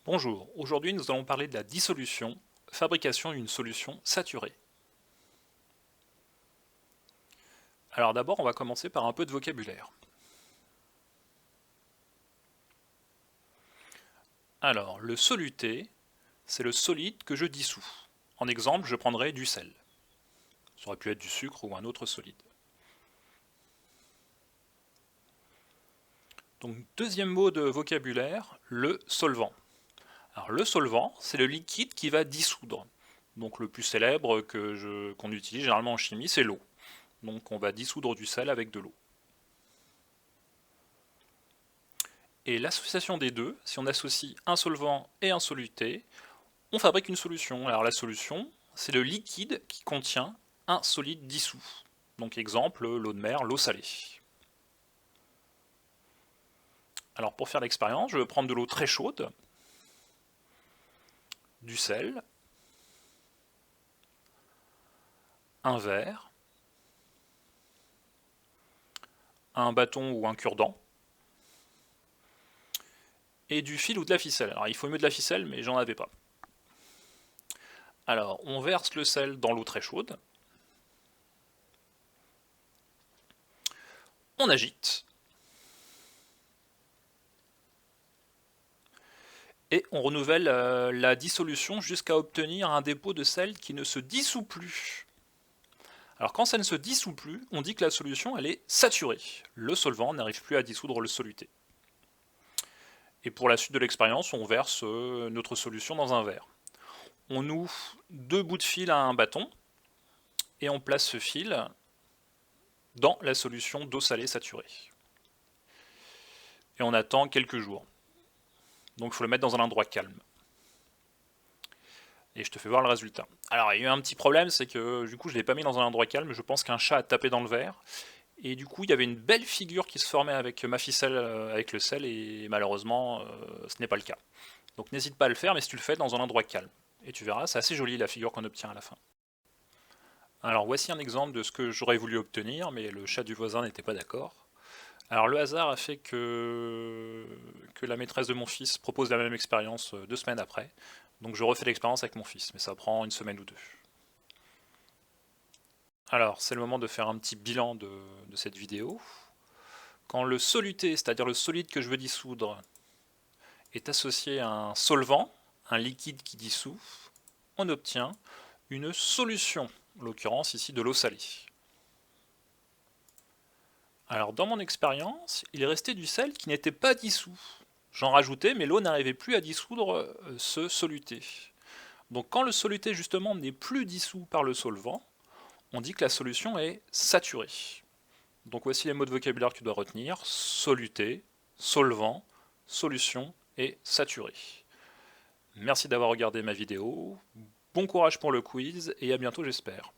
Bonjour, aujourd'hui nous allons parler de la dissolution, fabrication d'une solution saturée. Alors d'abord on va commencer par un peu de vocabulaire. Alors le soluté, c'est le solide que je dissous. En exemple, je prendrai du sel. Ça aurait pu être du sucre ou un autre solide. Donc deuxième mot de vocabulaire, le solvant. Alors le solvant, c'est le liquide qui va dissoudre. Donc le plus célèbre qu'on utilise généralement en chimie, c'est l'eau. Donc on va dissoudre du sel avec de l'eau. Et l'association des deux, si on associe un solvant et un soluté, on fabrique une solution. Alors la solution, c'est le liquide qui contient un solide dissous. Donc exemple, l'eau de mer, l'eau salée. Alors pour faire l'expérience, je vais prendre de l'eau très chaude, du sel, un verre, un bâton ou un cure-dent, et du fil ou de la ficelle. Alors il faut mieux de la ficelle, mais j'en avais pas. Alors on verse le sel dans l'eau très chaude, on agite, et on renouvelle la dissolution jusqu'à obtenir un dépôt de sel qui ne se dissout plus. Alors quand ça ne se dissout plus, on dit que la solution elle est saturée. Le solvant n'arrive plus à dissoudre le soluté. Et pour la suite de l'expérience, on verse notre solution dans un verre. On noue deux bouts de fil à un bâton et on place ce fil dans la solution d'eau salée saturée. Et on attend quelques jours. Donc il faut le mettre dans un endroit calme. Et je te fais voir le résultat. Alors il y a eu un petit problème, c'est que du coup je ne l'ai pas mis dans un endroit calme, je pense qu'un chat a tapé dans le verre, et du coup il y avait une belle figure qui se formait avec ma ficelle, avec le sel, et malheureusement ce n'est pas le cas. Donc n'hésite pas à le faire, mais si tu le fais dans un endroit calme. Et tu verras, c'est assez joli la figure qu'on obtient à la fin. Alors voici un exemple de ce que j'aurais voulu obtenir, mais le chat du voisin n'était pas d'accord. Alors le hasard a fait que la maîtresse de mon fils propose la même expérience 2 semaines après. Donc je refais l'expérience avec mon fils, mais ça prend une semaine ou deux. Alors c'est le moment de faire un petit bilan de cette vidéo. Quand le soluté, c'est-à-dire le solide que je veux dissoudre, est associé à un solvant, un liquide qui dissout, on obtient une solution, en l'occurrence ici de l'eau salée. Alors dans mon expérience, il restait du sel qui n'était pas dissous. J'en rajoutais, mais l'eau n'arrivait plus à dissoudre ce soluté. Donc quand le soluté justement n'est plus dissous par le solvant, on dit que la solution est saturée. Donc voici les mots de vocabulaire que tu dois retenir: soluté, solvant, solution et saturé. Merci d'avoir regardé ma vidéo, bon courage pour le quiz et à bientôt j'espère.